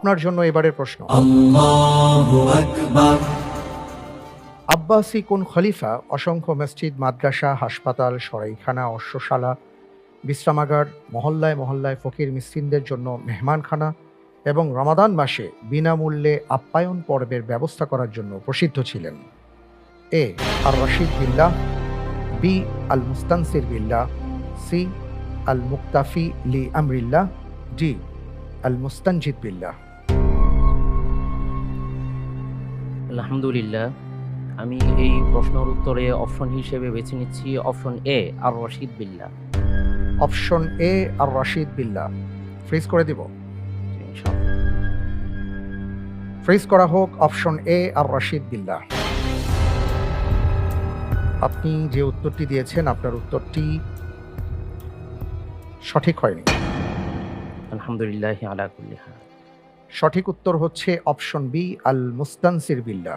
আপনার জন্য এবারের প্রশ্ন, আল্লাহু আকবার। আব্বাসী কোন খলিফা অসংখ্য মসজিদ, মাদ্রাসা, হাসপাতাল, সরাইখানা, অশ্বশালা, বিশ্রামাগার, মহল্লায় মহল্লায় ফকির মিসকিনদের জন্য মেহমানখানা এবং রমাদান মাসে বিনামূল্যে আপ্যায়ন পর্বের ব্যবস্থা করার জন্য প্রসিদ্ধ ছিলেন? এ আর রশিদ বিল্লাহ, বি আল মুস্তানসির বিল্লাহ, সি আল মুক্তাফি লি আমরিল্লাহ, ডি আল মুস্তানজিদ বিল্লাহ। আলহামদুলিল্লাহ, আমি এই প্রশ্নের উত্তরে অপশন হিসেবে বেছে নিচ্ছি অপশন এ আর রশিদ বিল্লাহ। অপশন এ আর রশিদ বিল্লাহ ফ্রিজ করে দিব। ইনশাআল্লাহ। ফ্রিজ করা হোক অপশন এ আর রশিদ বিল্লাহ। আপনি যে উত্তরটি দিয়েছেন আপনার উত্তরটি সঠিক হয়নি। আলহামদুলিল্লাহ আলা কুল্লি হাল। সঠিক উত্তর হচ্ছে অপশন বি আল মুস্তানসির বিল্লাহ।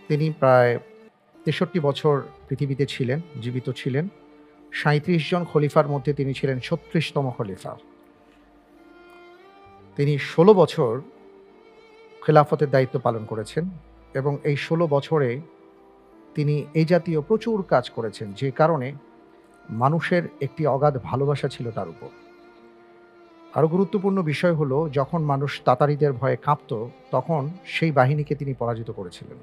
তিনি প্রায় ৬৩ বছর পৃথিবীতে ছিলেন, জীবিত ছিলেন। ৩৭ জন খলিফার মধ্যে তিনি ছিলেন ৩৬তম খলিফা। তিনি ১৬ বছর খেলাফতের দায়িত্ব পালন করেছেন এবং এই ১৬ বছরে তিনি এই জাতীয় প্রচুর কাজ করেছেন, যে কারণে মানুষের একটি অগাধ ভালোবাসা ছিল তার উপর। আরও গুরুত্বপূর্ণ বিষয় হলো, যখন মানুষ তাতারিদের ভয়ে কাঁপত তখন সেই বাহিনীকে তিনি পরাজিত করেছিলেন।